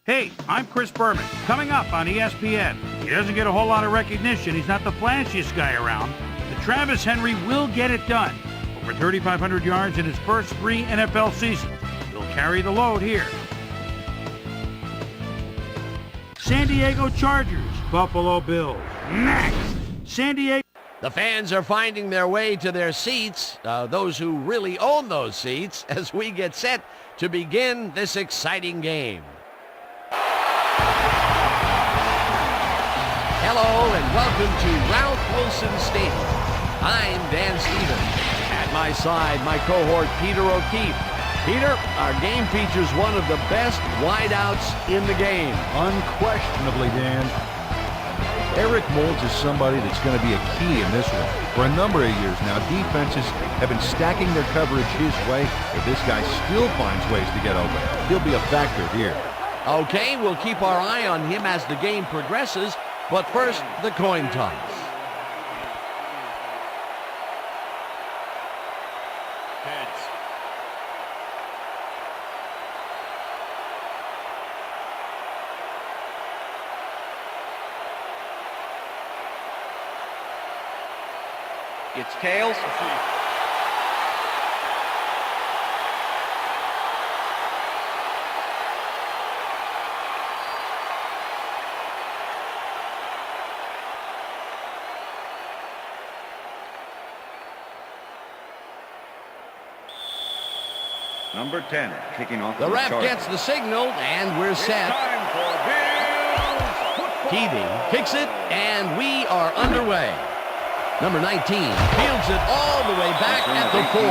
Hey, I'm Chris Berman. Coming up on ESPN. He doesn't get a whole lot of recognition. He's not the flashiest guy around. But Travis Henry will get it done. Over 3,500 yards in his first 3 NFL seasons. He'll carry the load here. San Diego Chargers, Buffalo Bills. Next, San Diego. The fans are finding their way to their seats, those who really own those seats, as we get set to begin this exciting game. Hello and welcome to Ralph Wilson Stadium. I'm Dan Stevens. At my side, my cohort Peter O'Keefe. Peter, our game features one of the best wideouts in the game. Unquestionably, Dan. Eric Moulds is somebody that's going to be a key in this one. For a number of years now, defenses have been stacking their coverage his way, but this guy still finds ways to get open. He'll be a factor here. Okay, we'll keep our eye on him as the game progresses, but first, the coin toss. Heads. It's tails. Number 10, kicking off The for ref Chargers. gets the signal, and we're set. Keating kicks it, and we are underway. Number 19 fields it all the way back at the 4.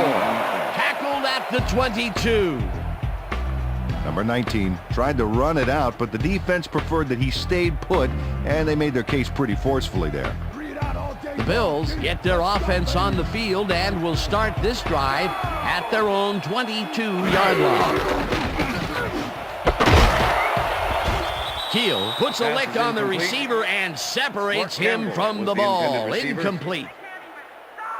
Tackled at the 22. Number 19 tried to run it out, but the defense preferred that he stayed put, and they made their case pretty forcefully there. The Bills get their offense on the field and will start this drive at their own 22-yard line. Keel puts a lick on the receiver and separates him from the ball. Incomplete.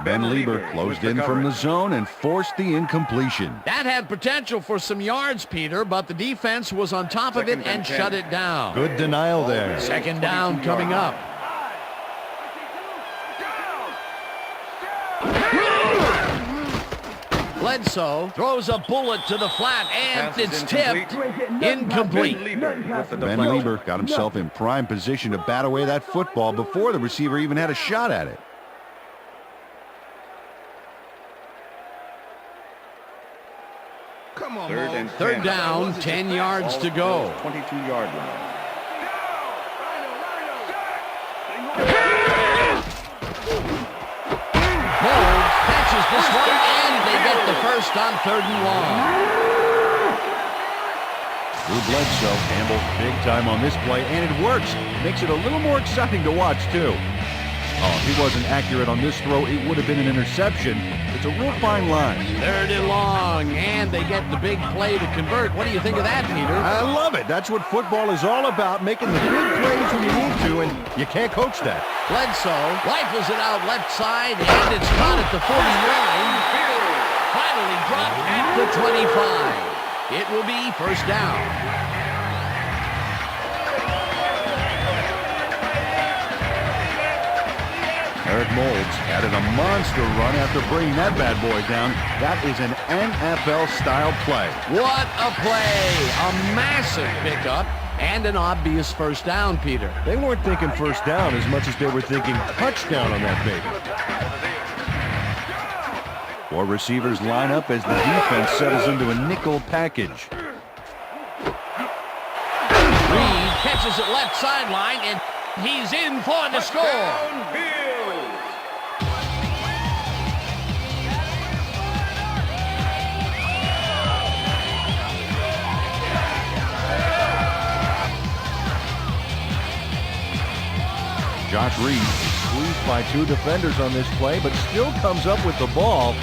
Ben Lieber closed in from the zone and forced the incompletion. That had potential for some yards, Peter, but the defense was on top of it and shut it down. Good denial there. Second down coming up. Bledsoe throws a bullet to the flat, and it's tipped. Incomplete. Ben Lieber got himself in prime position to bat away that football before the receiver even had a shot at it. Third down, 10 yards to go. 22-yard line. Moulds catches this one, and they get the first on 3rd and long. Drew Bledsoe handled big time on this play, and it works. Makes it a little more exciting to watch, too. Oh, if he wasn't accurate on this throw, it would have been an interception. It's a real fine line. 3rd and long, and they get the big play to convert. What do you think of that, Peter? I love it. That's what football is all about, making the big plays when you need to, and you can't coach that. Bledsoe rifles it out left side, and it's caught at the 49. Finally dropped at the 25. It will be first down. Eric Moulds added a monster run after bringing that bad boy down. That is an NFL-style play. What a play! A massive pickup and an obvious first down, Peter. They weren't thinking first down as much as they were thinking touchdown on that baby. 4 receivers line up as the defense settles into a nickel package. Reed catches it left sideline, and he's in for the score. Josh Reed is squeezed by 2 defenders on this play, but still comes up with the ball.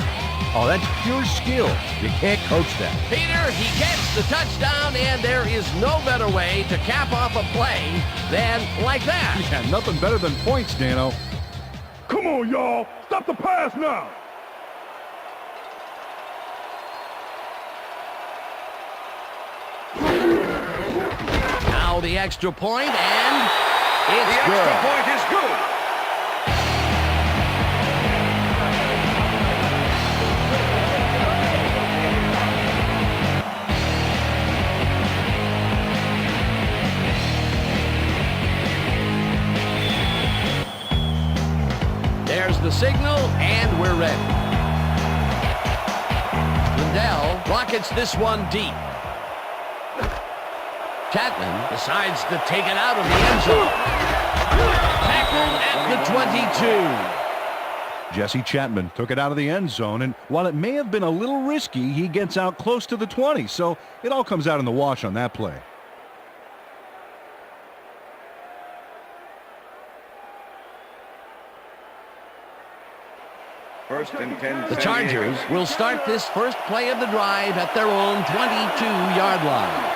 Oh, that's pure skill. You can't coach that. Peter, he gets the touchdown, and there is no better way to cap off a play than like that. Yeah, nothing better than points, Dano. Come on, y'all. Stop the pass now. Now the extra point, and it's The good. extra point is good. There's the signal, and we're ready. Lindell rockets this one deep. Chapman decides to take it out of the end zone. Tackled at the 22. Jesse Chapman took it out of the end zone, and while it may have been a little risky, he gets out close to the 20, so it all comes out in the wash on that play. First and 10. The Chargers will start this first play of the drive at their own 22-yard line.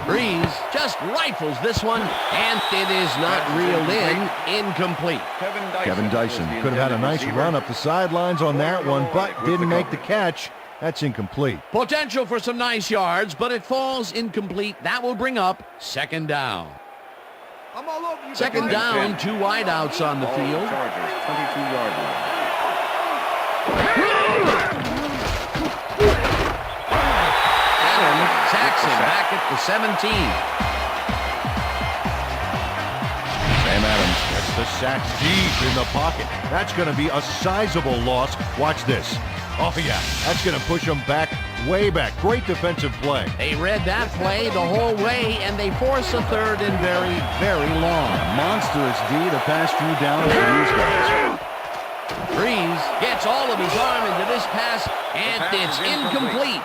Breeze just rifles this one, and it is not reeled in. Incomplete. Kevin Dyson could have had a nice run up the sidelines on that one, but didn't make the catch. That's incomplete. Potential for some nice yards, but it falls incomplete. That will bring up second down. Second down, 2 wideouts on the field. Chargers, 22-yard line. Allen sacks him back at the 17. Sam Adams gets the sack deep in the pocket. That's going to be a sizable loss. Watch this. Oh, yeah, that's going to push him back, way back. Great defensive play. They read that play the whole way, and they force a third and very, very long. Monstrous D the past few downs for these guys. Breeze gets all of his arm into this pass, and it's incomplete.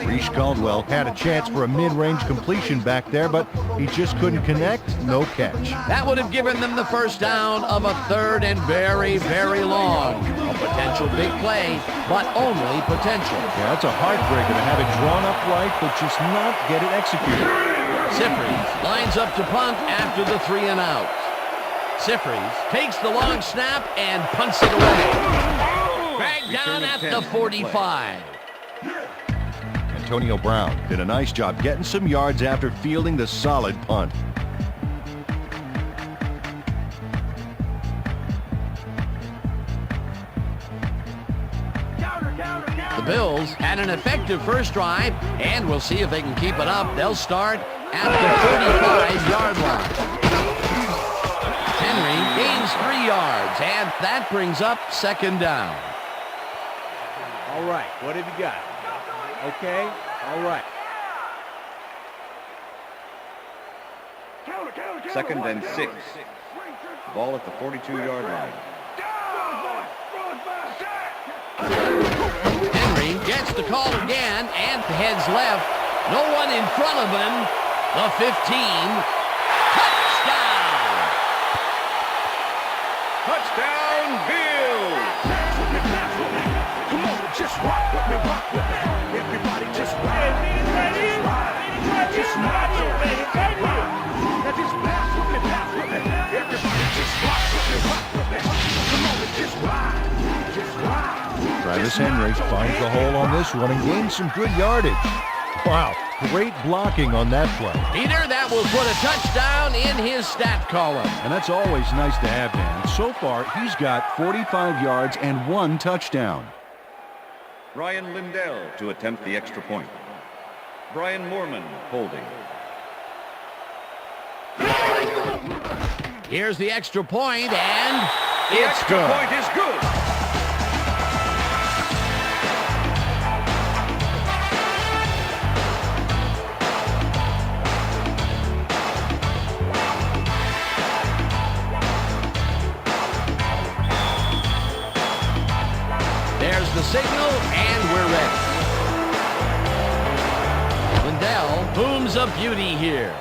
Reese Caldwell had a chance for a mid-range completion back there, but he just couldn't connect. No catch. That would have given them the first down of a third and very, very long. A potential big play, but only potential. Yeah, that's a heartbreaker to have it drawn up right, but just not get it executed. Sifries lines up to punt after the 3 and out. Sifries takes the long snap and punts it away. Dragged down at the 45. Antonio Brown did a nice job getting some yards after fielding the solid punt. The Bills had an effective first drive, and we'll see if they can keep it up. They'll start at the 35-yard line. Henry gains 3 yards, and that brings up second down. All right, what have you got? Okay, all right. Second and 6. Ball at the 42-yard line. Henry gets the call again and heads left. No one in front of him. The 15. Touchdown! Touchdown, Bills! Come on, just rock with me, rock with me. Everybody just ride. Just ride with me, baby. Now just pass with me, pass with me. Everybody just rock with me, rock with me. Come on, just ride. Just ride. Travis Henry finds the hole on this one and gains some good yardage. Wow, great blocking on that play. Peter, that will put a touchdown in his stat column. And that's always nice to have, Dan. So far, he's got 45 yards and 1 touchdown. Ryan Lindell to attempt the extra point. Brian Moorman holding. Here's the extra point, and The it's extra good. point is good. There's the signal, and we're ready. Lindell booms a beauty here.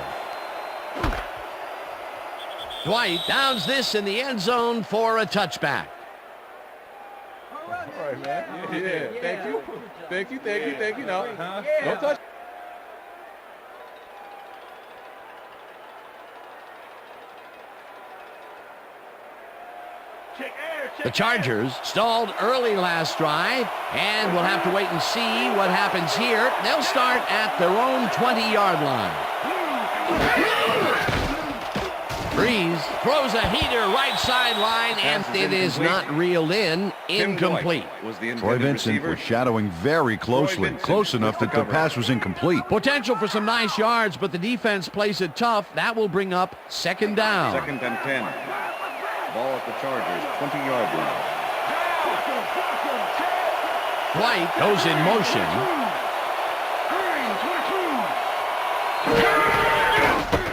Dwight downs this in the end zone for a touchback. All right, man. Yeah, thank you. Thank you, thank you, thank you. No, don't touch. The Chargers stalled early last drive, and we'll have to wait and see what happens here. They'll start at their own 20-yard line. Breeze throws a heater right sideline, and it is not reeled in. Incomplete. Troy Vincent was shadowing very closely, close enough that the pass was incomplete. Potential for some nice yards, but the defense plays it tough. That will bring up second down. Second and 10. Ball at the Chargers, 20-yard line. White goes in motion.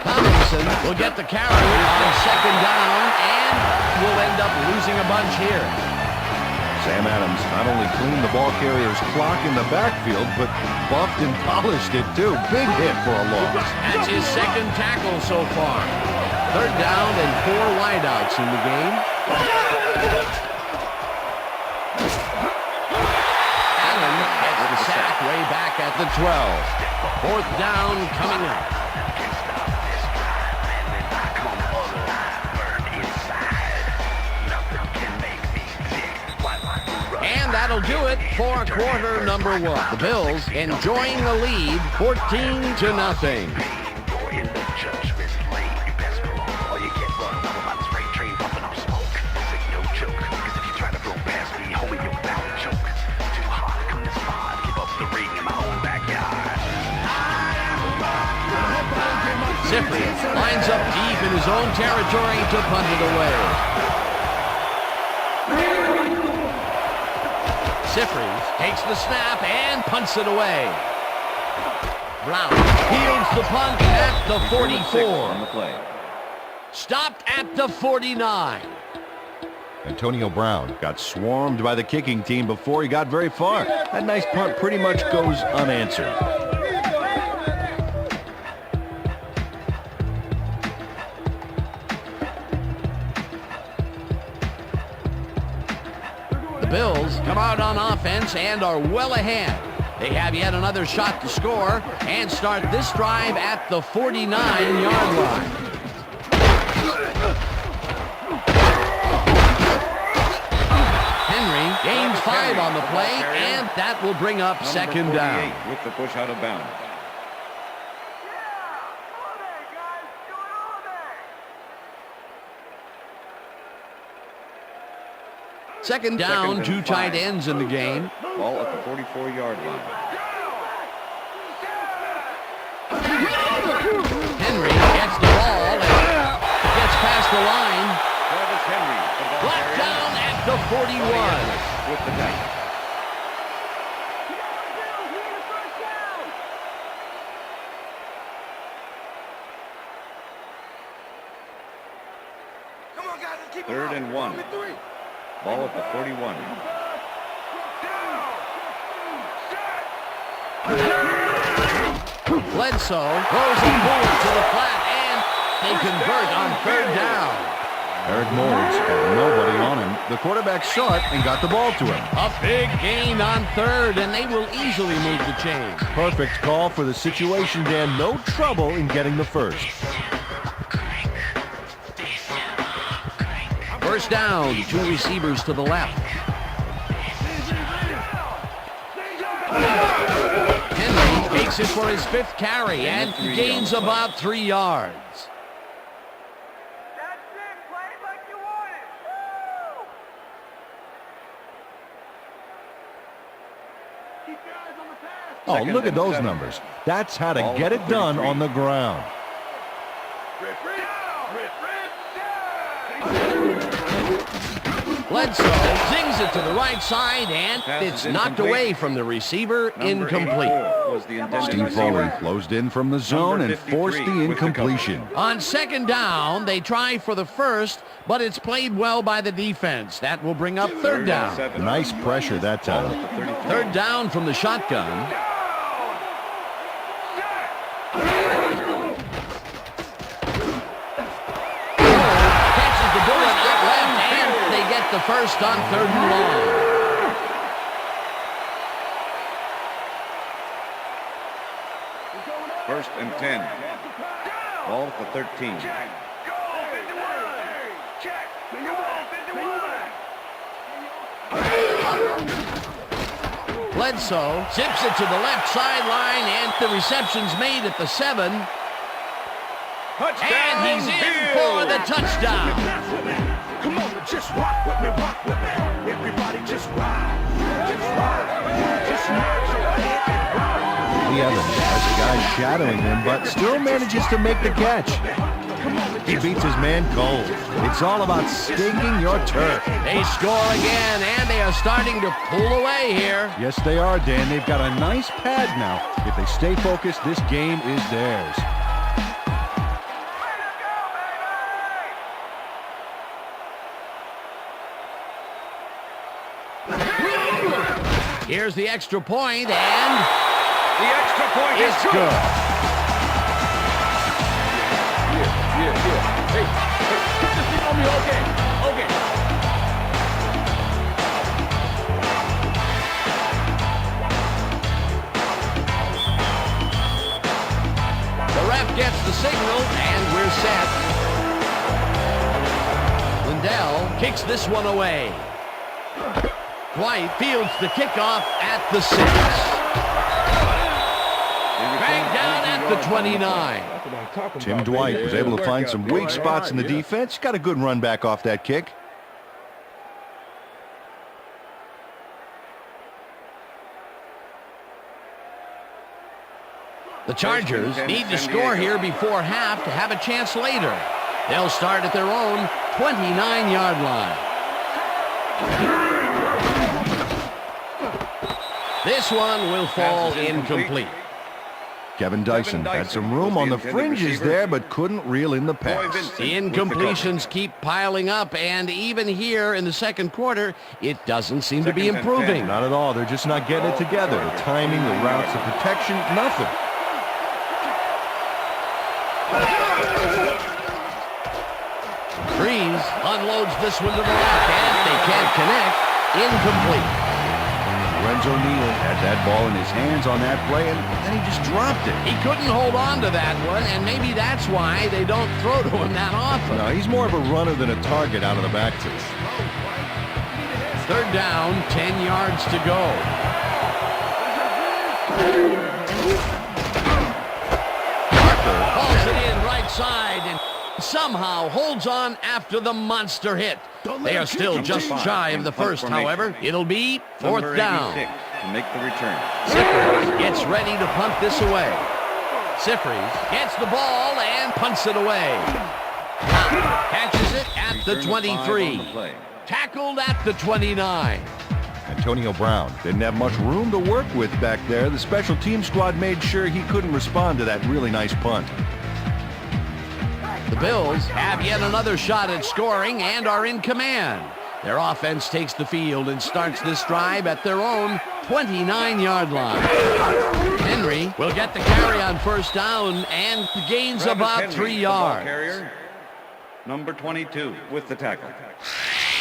Tomlinson will get the carry on second down, and will end up losing a bunch here. Sam Adams not only cleaned the ball carrier's clock in the backfield, but buffed and polished it too. Big hit for a loss. That's his second tackle so far. Third down and 4 wideouts in the game. Allen gets the sack way back at the 12. Fourth down coming up. And that'll do it for quarter number 1. The Bills enjoying the lead, 14-0. Siffrey lines up deep in his own territory to punt it away. Siffrey takes the snap and punts it away. Brown fields the punt at the 44. On the play. Stopped at the 49. Antonio Brown got swarmed by the kicking team before he got very far. That nice punt pretty much goes unanswered. Bills come out on offense and are well ahead. They have yet another shot to score and start this drive at the 49-yard line. Henry gains 5 on the play, and that will bring up second down. With the push out of bounds. Second down, 2 tight ends in the game. Ball at the 44-yard line. Henry gets the ball and gets past the line. Travis Henry. Brought down at the 41. With the tackle. Third and 1. Ball at the 41. Bledsoe throws a bullet to the flat, and they convert on third down. Eric Moulds had nobody on him. The quarterback saw it and got the ball to him. A big gain on third, and they will easily move the chains. Perfect call for the situation, Dan. No trouble in getting the first. First down, 2 receivers to the left. Henry takes it for his 5th carry and gains about 3 yards. That's it. Play it like you want it. Woo! Keep your eyes on the pass. Oh, Second look at and those 7. numbers. That's how to Ball get at it the done 33. on the ground. Rip, rip, rip, rip, Bledsoe zings it to the right side, and Pass it's is knocked incomplete. away from the receiver. Number Incomplete. 84 was the intended Steve Foley receiver. closed in from the zone Number and forced 53 the with the incompletion. On second down, they try for the first, but it's played well by the defense. That will bring up third down. 7. Nice pressure that Ball time. at the 33. Third down from the shotgun. Catches the bullet out left, and they get the first on third and long. First and 10. Ball at the 13. Check. Check. Come on, 51. Bledsoe zips it to the left sideline, and the reception's made at the 7. Touchdown, And he's in for the touchdown. Come on, just rock with me, rock with me. Everybody just ride, just nod your head and ride. Lee Evans has a guy shadowing him, but still manages to make the catch. He beats his man cold. It's all about staking your turf. They score again, and they are starting to pull away here. Yes, they are, Dan. They've got a nice pad now. If they stay focused, this game is theirs. Here's the extra point, and The extra point is it's good. good. Yeah. Hey, put this thing on me, okay. The ref gets the signal, and we're set. Lindell kicks this one away. Dwight fields the kickoff at the 6. Back down at the 29. Tim Dwight was able to find some weak spots in the defense. Got a good run back off that kick. The Chargers need to score here before half to have a chance later. They'll start at their own 29-yard line. This one will fall incomplete. Kevin Dyson had some room on the fringes there, but couldn't reel in the pass. The incompletions keep piling up, and even here in the second quarter, it doesn't seem to be improving. Not at all. They're just not getting it together. The timing, the routes, the protection, nothing. Breeze unloads this one to the left, and they can't connect. Incomplete. Lorenzo Neal had that ball in his hands on that play, and then he just dropped it. He couldn't hold on to that one, and maybe that's why they don't throw to him that often. No, he's more of a runner than a target out of the backfield. Third down, 10 yards to go. Parker hauls it in right side and somehow holds on after the monster hit. They are still just shy of the first, however. It'll be fourth Number down. 86 to make the return. Siffrey gets ready to punt this away. Siffrey gets the ball and punts it away. Catches it at the 23. Tackled at the 29. Antonio Brown didn't have much room to work with back there. The special team squad made sure he couldn't respond to that really nice punt. The Bills have yet another shot at scoring and are in command. Their offense takes the field and starts this drive at their own 29-yard line. Henry will get the carry on first down and gains about 3 yards. Carrier, number 22 with the tackle.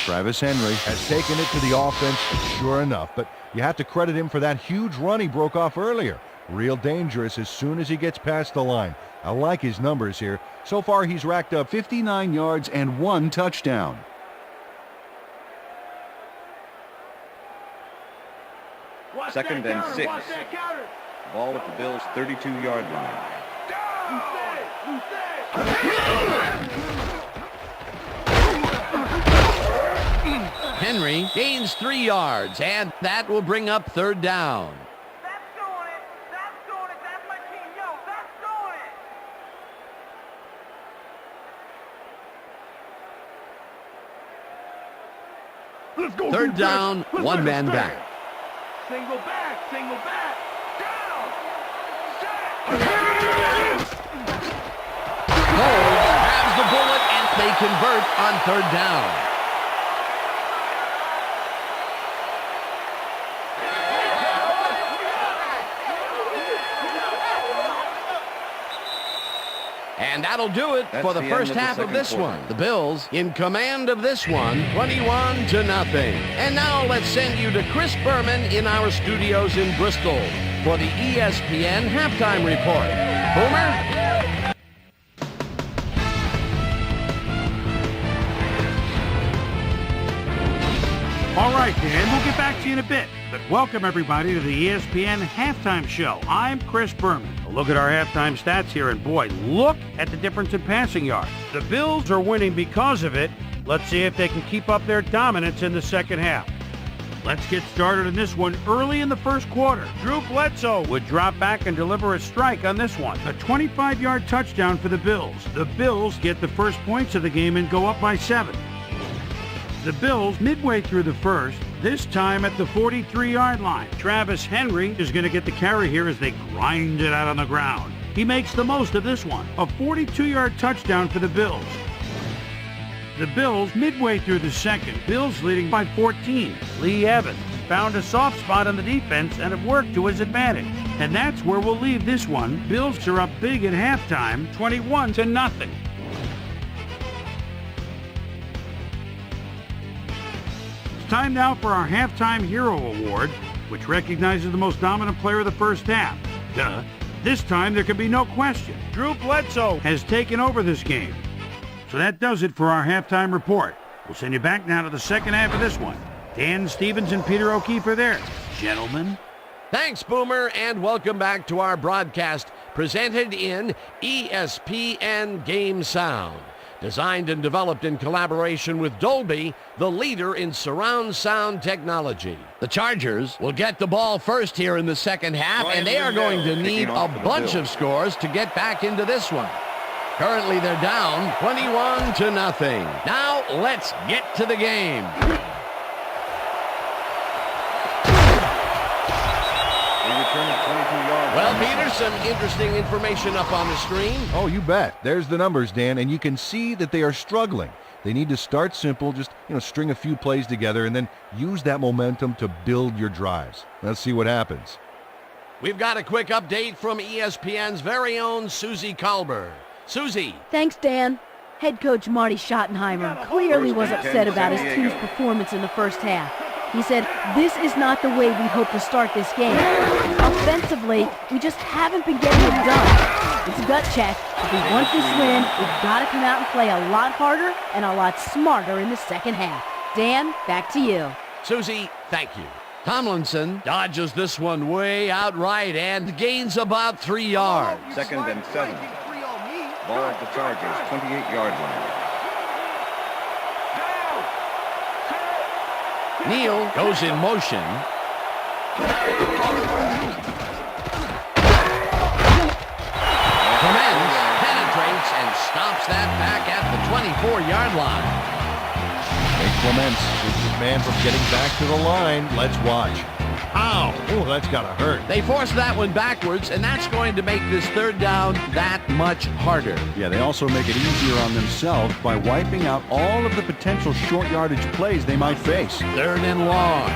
Travis Henry has taken it to the offense, sure enough, but you have to credit him for that huge run he broke off earlier. Real dangerous as soon as he gets past the line. I like his numbers here. So far, he's racked up 59 yards and 1 touchdown. Second and 6. Ball at the Bills' 32-yard line. Henry gains 3 yards, and that will bring up third down. Third down, one man back. Single back. Down. Cole grabs the bullet, and they convert on third down. And that'll do it for the first half of this one. The Bills in command of this one, 21-0. And now let's send you to Chris Berman in our studios in Bristol for the ESPN halftime report. Boomer? All right, Dan, we'll get back to you in a bit. But welcome, everybody, to the ESPN Halftime Show. I'm Chris Berman. A look at our halftime stats here, and boy, look at the difference in passing yards. The Bills are winning because of it. Let's see if they can keep up their dominance in the second half. Let's get started in this one early in the first quarter. Drew Bledsoe would drop back and deliver a strike on this one. A 25-yard touchdown for the Bills. The Bills get the first points of the game and go up by 7. The Bills, midway through the first, this time at the 43-yard line. Travis Henry is going to get the carry here as they grind it out on the ground. He makes the most of this one. A 42-yard touchdown for the Bills. The Bills, midway through the second, Bills leading by 14. Lee Evans found a soft spot on the defense and it worked to his advantage. And that's where we'll leave this one. Bills are up big at halftime, 21-0. Time now for our Halftime Hero Award, which recognizes the most dominant player of the first half. Duh. This time there can be no question. Drew Bledsoe has taken over this game. So that does it for our halftime report. We'll send you back now to the second half of this one. Dan Stevens and Peter O'Keefe are there. Gentlemen. Thanks, Boomer, and welcome back to our broadcast presented in ESPN Game Sound. Designed and developed in collaboration with Dolby, the leader in surround sound technology. The Chargers will get the ball first here in the second half, and they are going to need a bunch of scores to get back into this one. Currently, they're down 21-0. Now, let's get to the game. Well, Peter, some interesting information up on the screen. Oh, you bet. There's the numbers, Dan, and you can see that they are struggling. They need to start simple, just, string a few plays together and then use that momentum to build your drives. Let's see what happens. We've got a quick update from ESPN's very own Susie Kalber. Susie. Thanks, Dan. Head coach Marty Schottenheimer clearly was upset about his team's performance in the first half. He said, "This is not the way we hope to start this game. Offensively, we just haven't been getting it done. It's a gut check. If we want this win, we've got to come out and play a lot harder and a lot smarter in the second half." Dan, back to you. Susie, thank you. Tomlinson dodges this one way out right and gains about 3 yards. 2nd and 7. Ball at the Chargers, 28-yard line. Neal goes in motion. Clemens penetrates and stops that back at the 24-yard line. Hey, Clemens, keeps the man from getting back to the line. Let's watch. Ow! Oh, that's gotta hurt. They force that one backwards, and that's going to make this third down that much harder. Yeah, they also make it easier on themselves by wiping out all of the potential short yardage plays they might face. 3rd and long.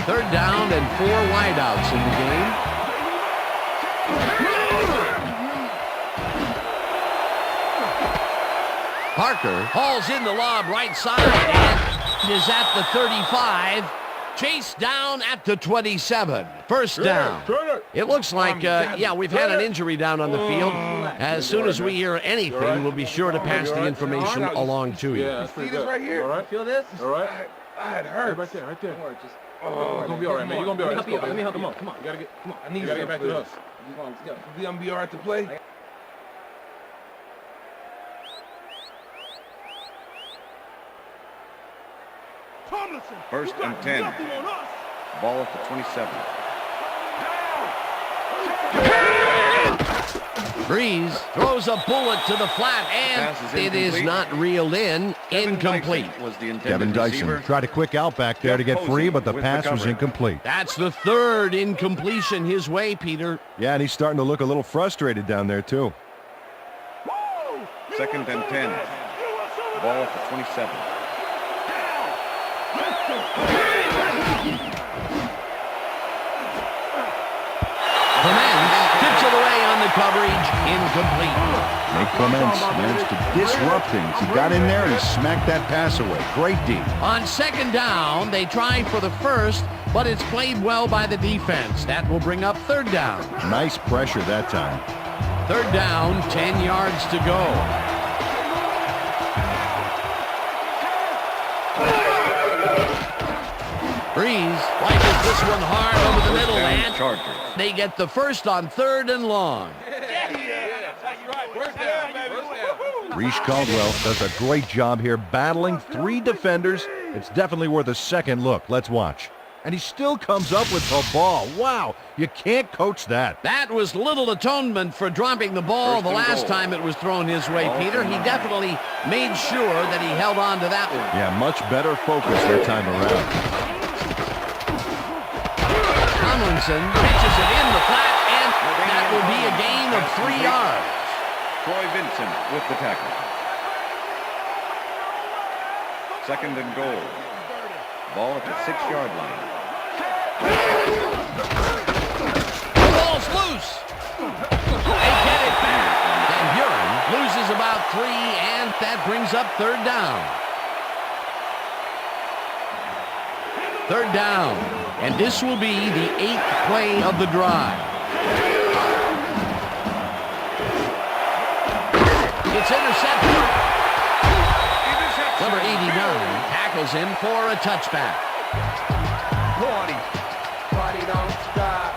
3rd down and 4 wideouts in the game. Parker hauls in the lob right side and is at the 35. Chased down at the 27. First down. It looks like, we've had an injury down on the field. As soon as we hear anything, we'll be sure to pass the information along to you. Yeah, see this right here? All right. Feel this? All right. It hurts. Right there, right there. Don't worry, just... Oh, it's gonna be all right, man. You're gonna be all right. Let me help you. Come on. You gotta get. Come on. I need you to get back to us. You gonna be all right to play? Tomlinson, 1st and 10. Ball at the 27. Breeze throws a bullet to the flat, and it is not reeled in. Incomplete. Was the Kevin Dyson tried a quick out back there to get free, but the pass was incomplete. That's the 3rd incompletion his way, Peter. Yeah, and he's starting to look a little frustrated down there, too. 2nd and 10. Ball at the 27. Clemens tips it away on the coverage. Incomplete. Nate Clemens managed to disrupt things. He got in there and he smacked that pass away. Great D. On 2nd down, they try for the first, but it's played well by the defense. That will bring up 3rd down. Nice pressure that time. 3rd down, 10 yards to go. Breeze rifles this one hard over the middle, Down, and Chargers. they get the first on 3rd and long. Reese Caldwell does a great job here battling 3 defenders. It's definitely worth a second look. Let's watch. And he still comes up with the ball. Wow, you can't coach that. That was little atonement for dropping the ball First the and last goal. time it was thrown his way, Ball Peter. from He the definitely made sure that he held on to that one. Yeah, much better focus that time around. Tomlinson pitches it in the flat, and that will be a gain of 3 yards. Troy Vincent with the tackle. 2nd and goal. Ball at the 6-yard line. The ball's loose. They get it back. Van Buren loses about 3, and that brings up 3rd down. 3rd down, and this will be the 8th play of the drive. It's intercepted. Number 89 tackles him for a touchback. Party don't stop.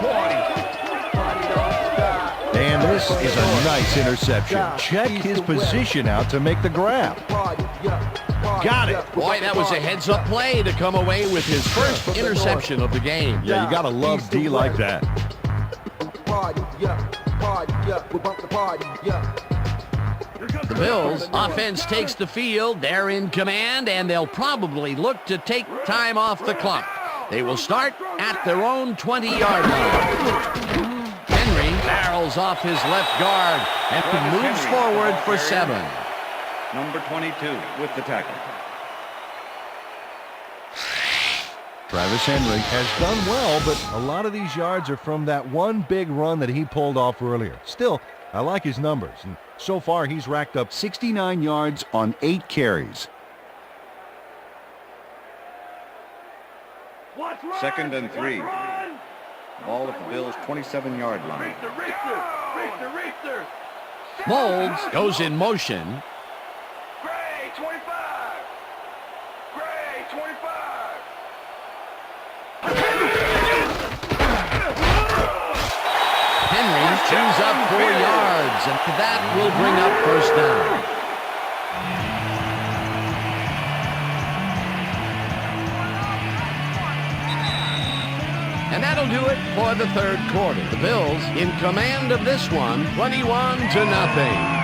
Party don't stop. And this is a nice interception. Check his position out to make the grab. Got it. Boy, that was a heads-up play to come away with his first interception of the game. Yeah, you got to love D like that. The Bills offense takes the field. They're in command, and they'll probably look to take time off the clock. They will start at their own 20-yard line. Henry barrels off his left guard and moves forward for 7. Number 22 with the tackle. Travis Henry has done well, but a lot of these yards are from that one big run that he pulled off earlier. Still, I like his numbers, and so far he's racked up 69 yards on 8 carries. 2nd and 3. Ball at the Bills' 27-yard line. Molds goes in motion. Gray, 25. Gray, 25. Henry chews up 4 yards, and that will bring up 1st down. And that'll do it for the 3rd quarter. The Bills in command of this one, 21-0.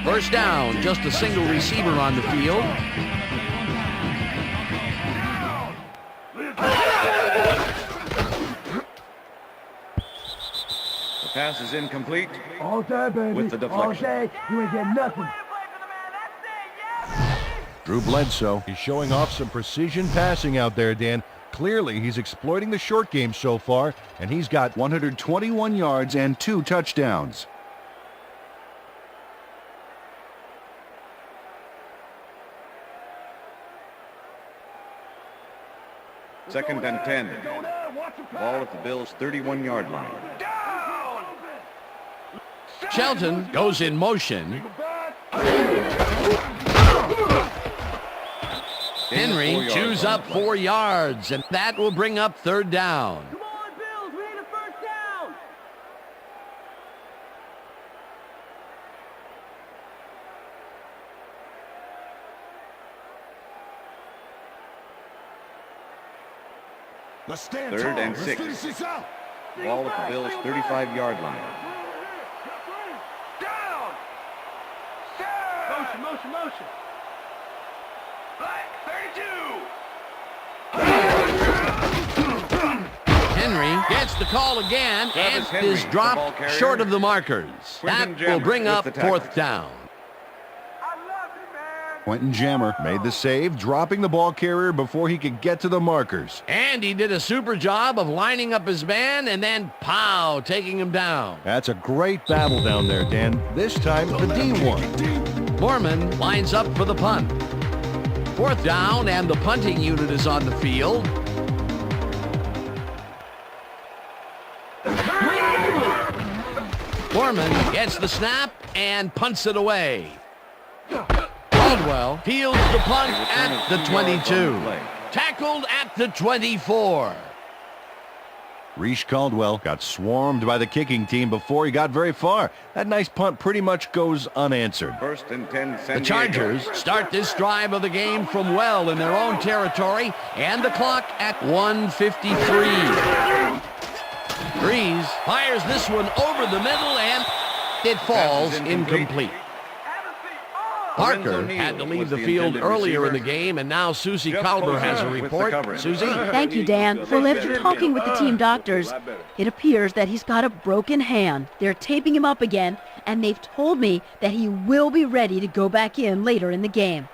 First down, just a single receiver on the field. The pass is incomplete. All day, baby. With the deflection. All day. You ain't getting nothing. Drew Bledsoe. He's showing off some precision passing out there, Dan. Clearly, he's exploiting the short game so far, and he's got 121 yards and 2 touchdowns. Second and 10. Ball at the Bills' 31-yard line. Shelton goes in motion. Henry chews up 4 yards, and that will bring up 3rd down. Come on, Bills. We need a first down. Let's stand 3rd tall. and Let's 6. finish this out. Ball at the Bills' 35-yard line. Down. Motion, motion, motion. Black, 32. Henry gets the call again, Travis and Henry, is the ball dropped carrier. short of the markers. Quentin That will Jammer bring with up the tackle. 4th down. I love you, man. Quentin Jammer made the save, dropping the ball carrier before he could get to the markers. And he did a super job of lining up his man and then, pow, taking him down. That's a great battle down there, Dan. This time, the D1. Mormon lines up for the punt. Fourth down, and the punting unit is on the field. Foreman gets the snap and punts it away. Caldwell fields the punt at the 22. Tackled at the 24. Reese Caldwell got swarmed by the kicking team before he got very far. That nice punt pretty much goes unanswered. First and 10, San The Chargers start this drive of the game from well in their own territory, and the clock at 1:53. Breeze fires this one over the middle, and it falls incomplete. Parker had to leave the field earlier in the game, and now Susie Kalber has a report. Susie? Thank you, Dan. Well, after talking with the team doctors, it appears that he's got a broken hand. They're taping him up again, and they've told me that he will be ready to go back in later in the game.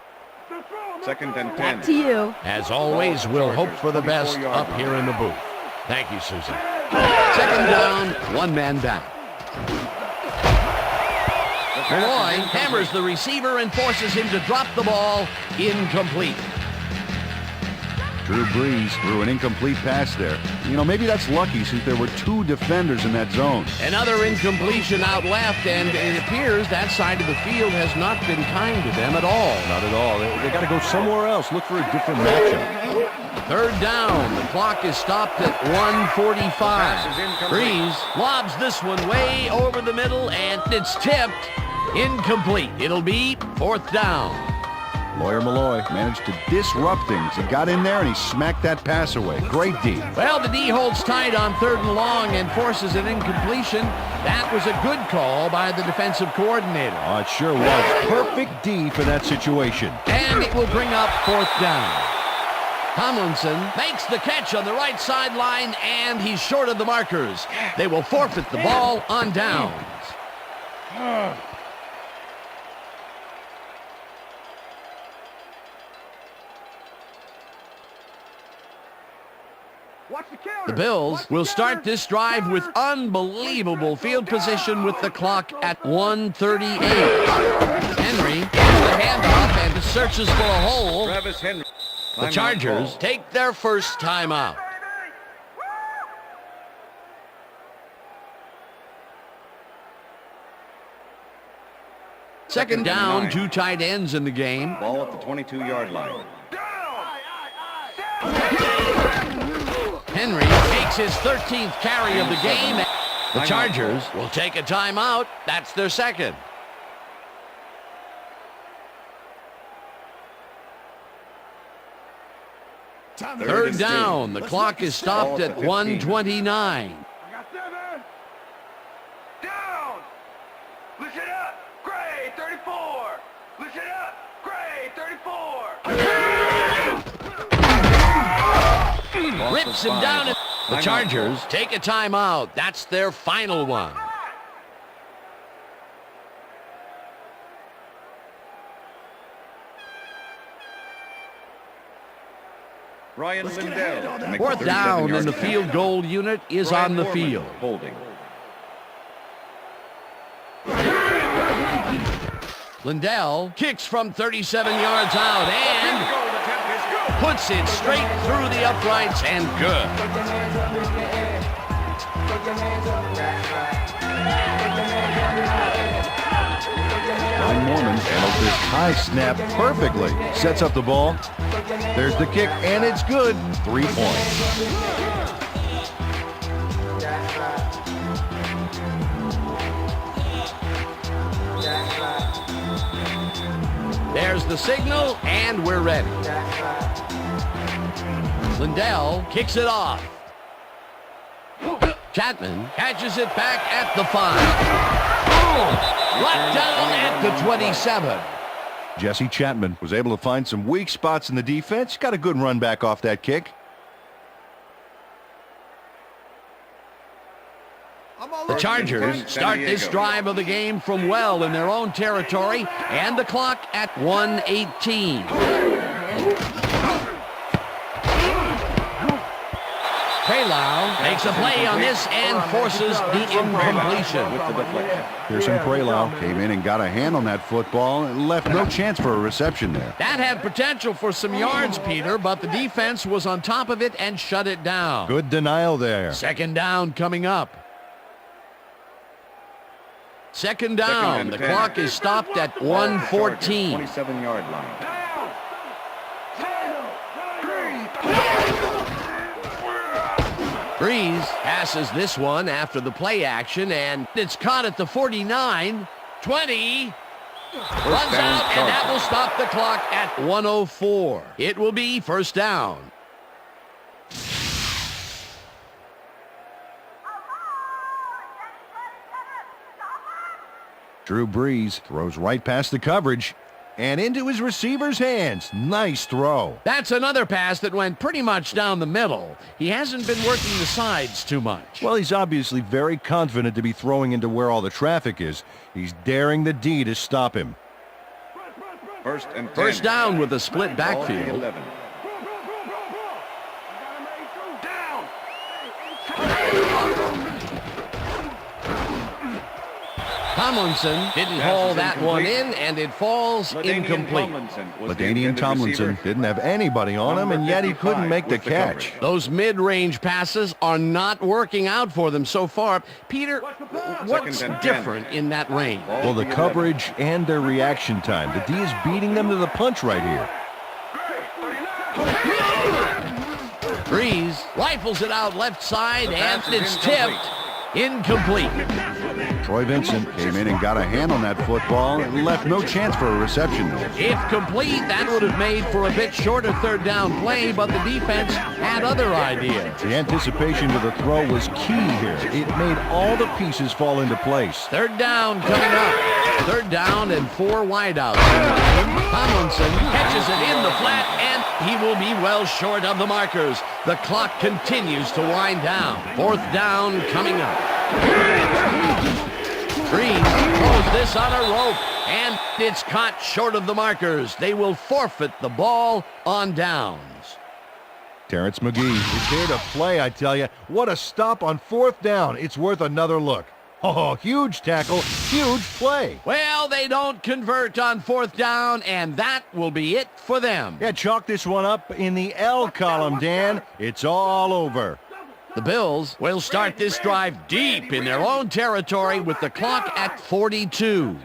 Second and 10. Back to you. As always, we'll hope for the best up here in the booth. Thank you, Susie. Second down, one man back. Malloy hammers the receiver and forces him to drop the ball. Incomplete. Drew Brees threw an incomplete pass there. You know, maybe that's lucky since there were two defenders in that zone. Another incompletion out left, and it appears that side of the field has not been kind to them at all. Not at all. They got to go somewhere else. Look for a different matchup. Third down. The clock is stopped at 1:45. Breeze lobs this one way over the middle, and it's tipped. Incomplete. It'll be fourth down. Lawyer Malloy managed to disrupt things. He got in there and he smacked that pass away. Great D. Well, the D holds tight on third and long and forces an incompletion. That was a good call by the defensive coordinator. Oh, it sure was. Perfect D for that situation. And it will bring up fourth down. Tomlinson makes the catch on the right sideline, and he's short of the markers. They will forfeit the ball on downs. The Bills will start this drive with unbelievable field position with the clock at 1:38. Henry gets the handoff and searches for a hole. Travis Henry. The Chargers take their first timeout. Second down, two tight ends in the game. Ball at the 22-yard line. Henry takes his 13th carry of the game. The Chargers will take a timeout. That's their second. Third down. The clock is stopped at 1:29. Down. Listen up. Gray 34. Listen up. Gray 34. Rips him down. The Chargers take a timeout. That's their final one. Ryan Lindell. to make Fourth the down, 37-yard and the catch. field goal unit is Brian on the Moorman field. Holding. Lindell kicks from 37 yards out and puts it straight through the uprights, and good. Brian Moorman handles this high snap perfectly. Sets up the ball. There's the kick, and it's good. 3 points. There's the signal, and we're ready. Lindell kicks it off. Chapman catches it back at the 5. Locked down at the 27. Jesse Chapman was able to find some weak spots in the defense. Got a good run back off that kick. The Chargers start this drive of the game from well in their own territory, and the clock at 1:18. Prelau makes a play on this and forces the incompletion. With the deflection. Pearson Prelau came in and got a hand on that football and left no chance for a reception there. That had potential for some yards, Peter, but the defense was on top of it and shut it down. Good denial there. Second down coming up. Second down. The clock is stopped at 1:14. 27-yard line. Breeze passes this one after the play action, and it's caught at the 49. 20. Runs out, and that will stop the clock at 1:04. It will be first down. Drew Brees throws right past the coverage and into his receiver's hands. Nice throw. That's another pass that went pretty much down the middle. He hasn't been working the sides too much. Well, he's obviously very confident to be throwing into where all the traffic is. He's daring the D to stop him. First and 10. First down with a split Ball at the backfield. 11. Tomlinson didn't haul that one in, and it falls incomplete. LaDainian Tomlinson didn't have anybody on him, and yet he couldn't make the catch. Those mid-range passes are not working out for them so far. Peter, what's different in that range? Well, the coverage and their reaction time. The D is beating them to the punch right here. Breeze rifles it out left side, and it's tipped. Incomplete. Troy Vincent came in and got a hand on that football and left no chance for a reception there. If complete, that would have made for a bit shorter third down play, but the defense had other ideas. The anticipation to the throw was key here. It made all the pieces fall into place. Third down coming up. Third down and 4 wideouts. Tomlinson catches it in the flat, and he will be well short of the markers. The clock continues to wind down. Fourth down coming up. Breeze throws this on a rope, and it's caught short of the markers. They will forfeit the ball on downs. Terrence McGee is here to play, I tell you. What a stop on fourth down. It's worth another look. Oh, huge tackle, huge play. Well, they don't convert on fourth down, and that will be it for them. Yeah, chalk this one up in the L column, Dan. It's all over. The Bills will start this drive deep in their own territory with the clock at 42.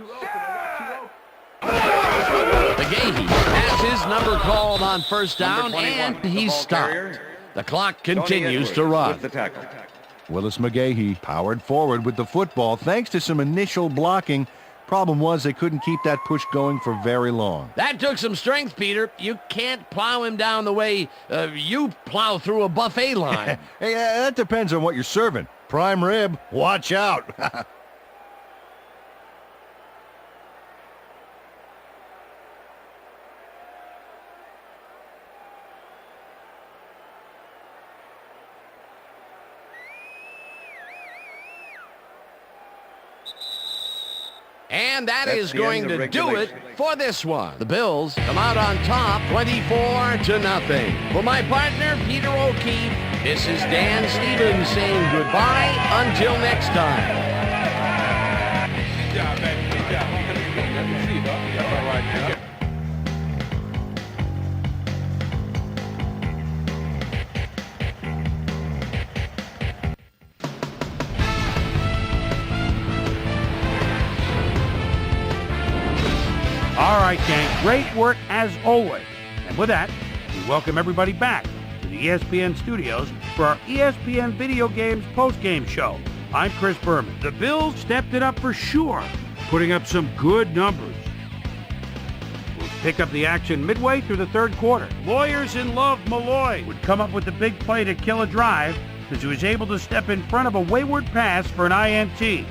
McGahee has his number called on first down, and he's stopped. The clock continues to run. With the tackle. Willis McGahee powered forward with the football thanks to some initial blocking. Problem was they couldn't keep that push going for very long. That took some strength, Peter. You can't plow him down the way you plow through a buffet line. Hey, that depends on what you're serving. Prime rib, watch out. And that's the going end of to do it regulation. for this one. The Bills come out on top 24-0. For my partner, Peter O'Keefe, this is Dan Stevens saying goodbye until next time. Good job, baby. Good job. Let me see, huh? All right, man. All right, gang, great work as always. And with that, we welcome everybody back to the ESPN studios for our ESPN Video Games post-game show. I'm Chris Berman. The Bills stepped it up for sure, putting up some good numbers. We'll pick up the action midway through the third quarter. Lawyers in love, Malloy would come up with the big play to kill a drive because he was able to step in front of a wayward pass for an INT.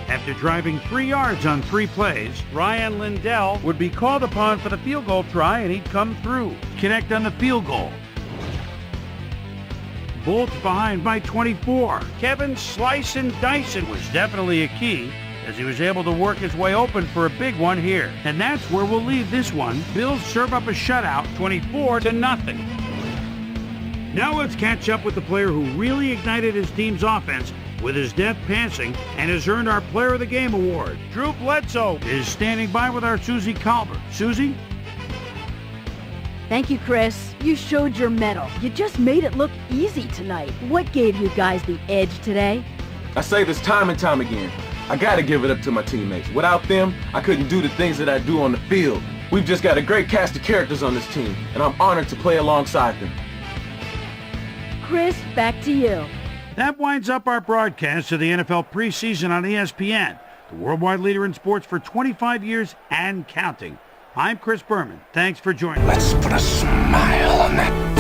After driving 3 yards on 3 plays, Ryan Lindell would be called upon for the field goal try, and he'd come through. Connect on the field goal. Bolts behind by 24. Kevin Slice and Dyson was definitely a key, as he was able to work his way open for a big one here. And that's where we'll leave this one. Bills serve up a shutout, 24-0. Now let's catch up with the player who really ignited his team's offense with his deft passing and has earned our Player of the Game award. Drew Bledsoe is standing by with our Susie Colbert. Susie? Thank you, Chris. You showed your mettle. You just made it look easy tonight. What gave you guys the edge today? I say this time and time again. I gotta give it up to my teammates. Without them, I couldn't do the things that I do on the field. We've just got a great cast of characters on this team, and I'm honored to play alongside them. Chris, back to you. That winds up our broadcast of the NFL preseason on ESPN, the worldwide leader in sports for 25 years and counting. I'm Chris Berman. Thanks for joining us. Let's put a smile on that